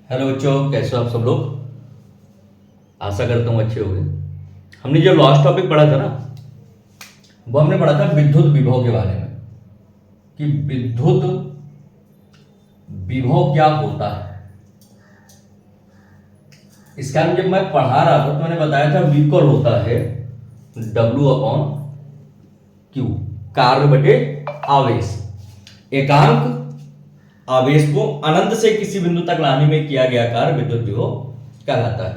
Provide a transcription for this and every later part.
Hello बच्चों, कैसे हो आप सब लोग। आशा करता हूँ अच्छे होंगे। हमने जो लास्ट टॉपिक पढ़ा था ना, वो हमने पढ़ा था विद्युत विभव के बारे में कि विद्युत विभव क्या होता है। इसका जब मैं पढ़ा रहा था तो मैंने बताया था V इक्वल होता है W अपॉन Q, कार्य बटे आवेश। एकांक आवेश को अनंत से किसी बिंदु तक लाने में किया गया कार्य विद्युत विभव कहलाता है।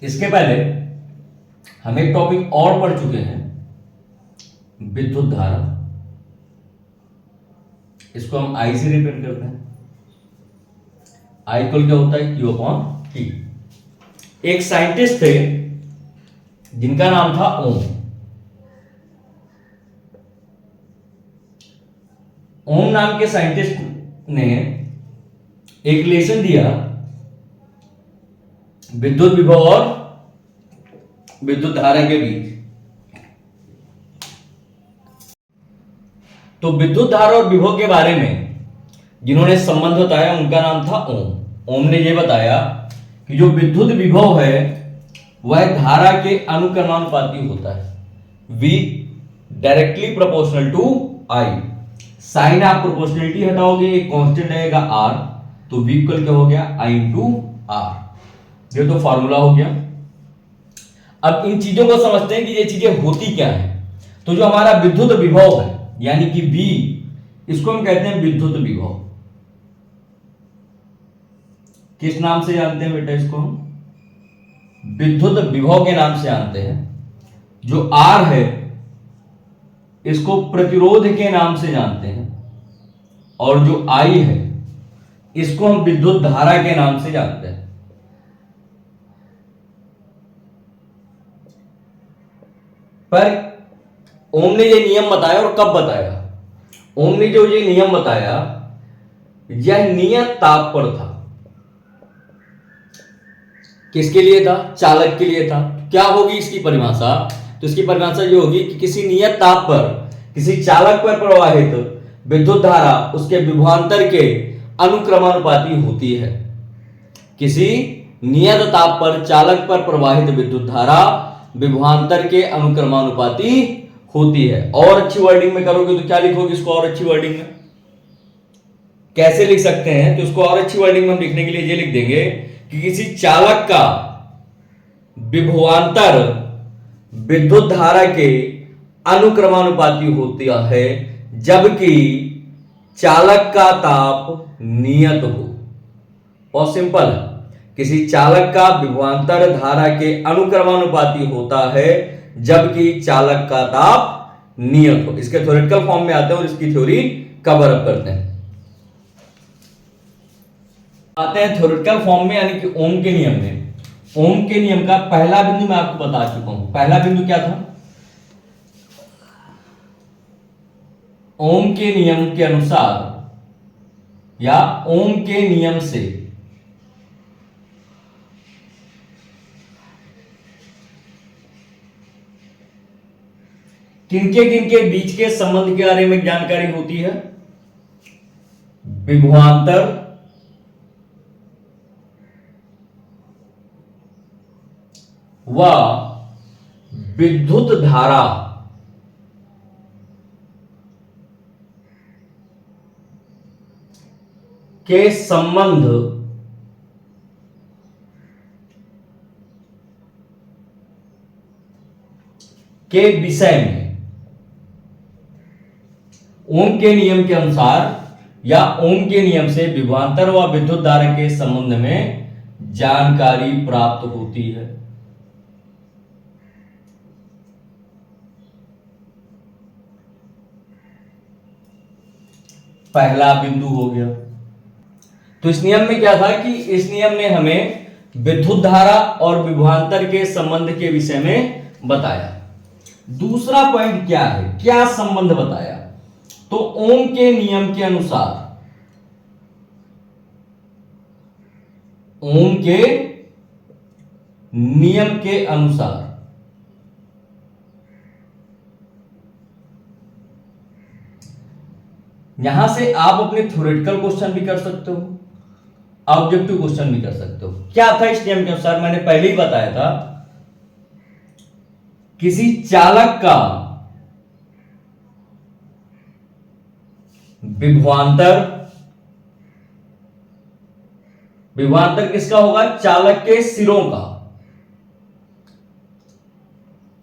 इसके पहले हम एक टॉपिक और पढ़ चुके हैं, विद्युत धारा। इसको हम I से रिप्रेजेंट करते हैं। I इक्वल क्या होता है, Q अपॉन T। एक साइंटिस्ट थे जिनका नाम था ओम। ओम नाम के साइंटिस्ट ने एक रिलेशन दिया विद्युत विभव और विद्युत धारा के बीच। तो विद्युत धारा और विभव के बारे में जिन्होंने संबंध बताया उनका नाम था ओम। ओम ने यह बताया कि जो विद्युत विभव है वह धारा के अनुक्रमानुपाती होता है, V directly proportional to I। Sign आप प्रोपोर्शनलिटी हटाओगे, एक कांस्टेंट रहेगा R, तो V इक्वल क्या हो गया, I इंटू R। ये तो फॉर्मूला हो गया। अब इन चीजों को समझते हैं कि ये चीजें होती क्या है। तो जो हमारा विद्युत विभव है यानी कि V, इसको हम कहते हैं विद्युत विभव। किस नाम से जानते हैं बेटा, इसको हम विद्युत विभव के नाम से जानते हैं। जो R है इसको प्रतिरोध के नाम से जानते हैं, और जो I है इसको हम विद्युत धारा के नाम से जानते हैं। पर ओम ने ये नियम बताया, और कब बताया। ओम ने जो ये नियम बताया यह नियत ताप पर था। किसके लिए था, चालक के लिए था। क्या होगी इसकी परिभाषा, तो इसकी परिभाषा ये होगी कि किसी नियत ताप पर किसी चालक पर प्रवाहित विद्युत धारा उसके विभवांतर के अनुक्रमानुपाती होती है। किसी नियत ताप पर चालक पर प्रवाहित विद्युत धारा विभवांतर के अनुक्रमानुपाती होती है। और अच्छी वर्डिंग में करोगे तो क्या लिखोगे इसको, और अच्छी वर्डिंग में कैसे लिख सकते हैं, तो इसको और अच्छी वर्डिंग में हम लिखने के लिए ये लिख देंगे कि किसी चालक का विभवांतर विद्युत धारा के अनुक्रमानुपाती होता है, जबकि चालक का ताप नियत हो। और सिंपल है, किसी चालक का विभवांतर धारा के अनुक्रमानुपाती होता है जबकि चालक का ताप नियत हो। इसके थ्योरेटिकल फॉर्म में आते हैं और इसकी थ्योरी कवर अप करते हैं। आते हैं थ्योरेटिकल फॉर्म में यानी कि ओम के नियम में। ओम के नियम का पहला बिंदु मैं आपको बता चुका हूं। पहला बिंदु क्या था, ओम के नियम के अनुसार या ओम के नियम से किनके बीच के संबंध के बारे में जानकारी होती है, विभवांतर व विद्युत धारा के संबंध के विषय में ओम के नियम के अनुसार या ओम के नियम से विभवांतर व विद्युत धारा के संबंध में जानकारी प्राप्त होती है। पहला बिंदु हो गया। तो इस नियम में क्या था कि इस नियम ने हमें विद्युत धारा और विभवांतर के संबंध के विषय में बताया। दूसरा पॉइंट क्या है, क्या संबंध बताया, तो ओम के नियम के अनुसार, ओम के नियम के अनुसार यहां से आप अपने थ्योरेटिकल क्वेश्चन भी कर सकते हो। ऑब्जेक्टिव क्वेश्चन भी कर सकते हो। क्या था इस नियम के अनुसार, मैंने पहले ही बताया था, किसी चालक का विभवांतर, विभवांतर किसका होगा, चालक के सिरों का,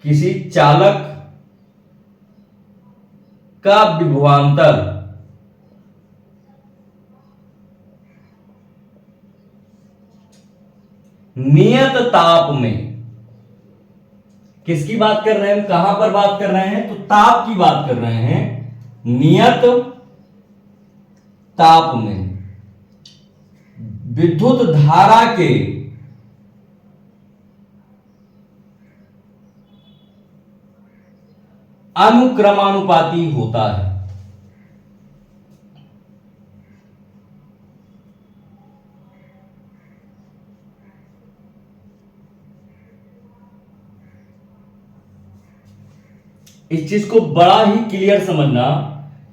किसी चालक का विभवांतर नियत ताप में, किसकी बात कर रहे हैं हम, कहां पर बात कर रहे हैं, तो ताप की बात कर रहे हैं, नियत ताप में विद्युत धारा के अनुक्रमानुपाती होता है। इस चीज को बड़ा ही क्लियर समझना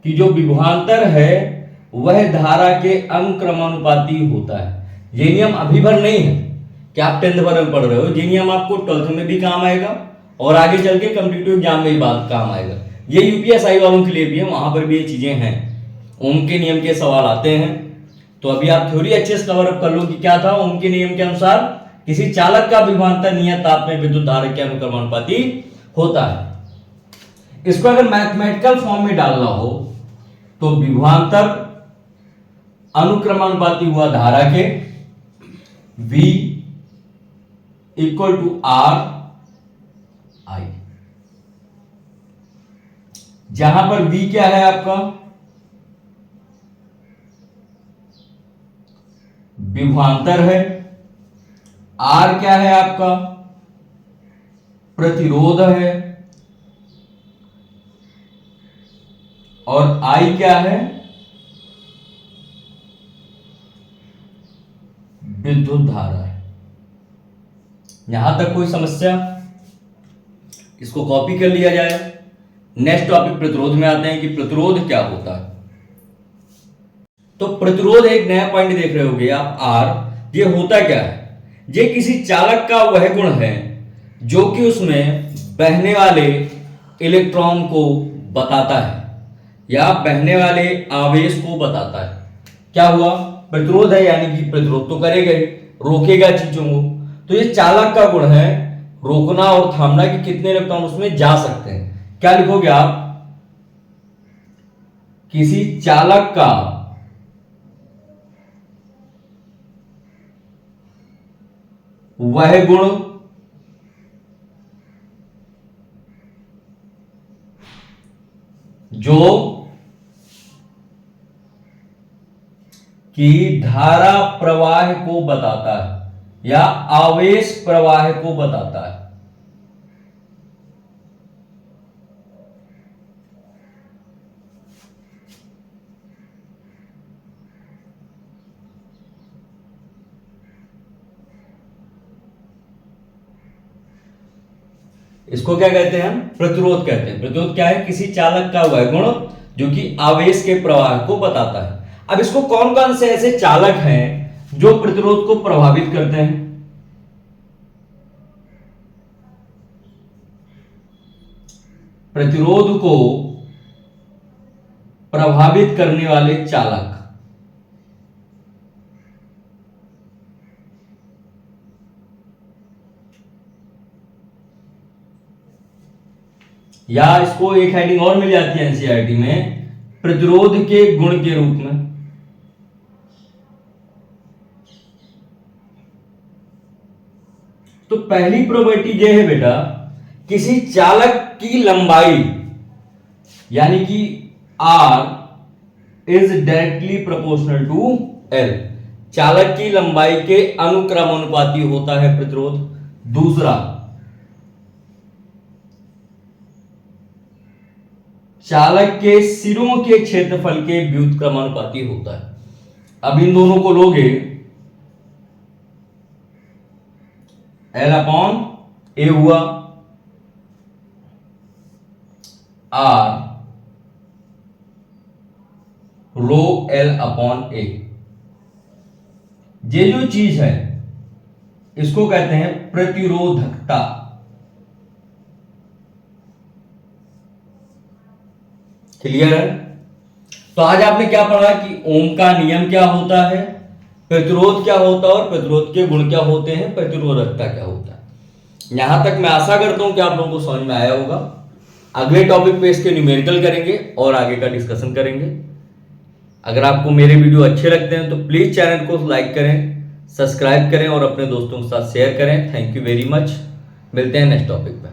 कि जो विभवांतर है वह धारा के अनुक्रमानुपाती होता है। ये नियम अभी भर नहीं है कि आप 10th भर में पढ़ रहे हो, ये नियम आपको 12th में भी काम आएगा और आगे चल के कॉम्पिटिटिव एग्जाम में भी बात काम आएगा। ये यूपीएसआई वालों के लिए भी है, वहां पर भी ये चीजें हैं, ओम के नियम के सवाल आते हैं। तो अभी आप थ्योरी अच्छे से कवर अप कर लो कि क्या था ओम के नियम के अनुसार, किसी चालक का विभवांतर नियत ताप में विद्युत धारा के अनुक्रमानुपाती होता है। इसको अगर मैथमेटिकल फॉर्म में डालना हो तो विभवांतर अनुक्रमानुपाती हुआ धारा के, V equal to R I, जहां पर V क्या है आपका, विभवांतर है, R क्या है आपका, प्रतिरोध है, और I क्या है, विद्युत धारा है। यहां तक कोई समस्या, इसको कॉपी कर लिया जाए। नेक्स्ट टॉपिक प्रतिरोध में आते हैं कि प्रतिरोध क्या होता है। तो प्रतिरोध एक नया पॉइंट देख रहे होगे आप, R, ये होता क्या है, ये किसी चालक का वह गुण है जो कि उसमें बहने वाले इलेक्ट्रॉन को बताता है या बहने वाले आवेश को बताता है। क्या हुआ, प्रतिरोध है, यानी कि प्रतिरोध तो करेगा ही, रोकेगा चीजों को। तो ये चालक का गुण है, रोकना और थामना कि कितने इलेक्ट्रॉन उसमें जा सकते हैं। क्या लिखोगे आप, किसी चालक का वह गुण जो कि धारा प्रवाह को बताता है या आवेश प्रवाह को बताता है। इसको क्या कहते हैं हम, प्रतिरोध कहते हैं। प्रतिरोध क्या है, किसी चालक का वह गुण जो कि आवेश के प्रवाह को बताता है। अब इसको कौन कौन से ऐसे चालक हैं जो प्रतिरोध को प्रभावित करते हैं, प्रतिरोध को प्रभावित करने वाले चालक, या इसको एक हेडिंग और मिल जाती है एनसीईआरटी में, प्रतिरोध के गुण के रूप में। तो पहली प्रॉपर्टी ये है बेटा, किसी चालक की लंबाई यानी कि R is directly proportional to L, चालक की लंबाई के अनुक्रमानुपाती होता है प्रतिरोध। दूसरा, चालक के सिरों के क्षेत्रफल के व्युत्क्रमानुपाती होता है। अब इन दोनों को लोगे, L अपॉन A हुआ, R rho L upon A, ये जो चीज है इसको कहते हैं प्रतिरोधकता। क्लियर है? तो आज आपने क्या पढ़ा कि ओम का नियम क्या होता है, प्रतिरोध क्या होता है और प्रतिरोध के गुण क्या होते हैं, प्रतिरोधकता क्या होता है। यहां तक मैं आशा करता हूं कि आप लोगों को समझ में आया होगा। अगले टॉपिक पे इसके न्यूमेरिकल करेंगे और आगे का डिस्कशन करेंगे। अगर आपको मेरे वीडियो अच्छे लगते हैं तो प्लीज चैनल को लाइक करें, सब्सक्राइब करें और अपने दोस्तों के साथ शेयर करें। Thank you very much. मिलते हैं नेक्स्ट टॉपिक पे।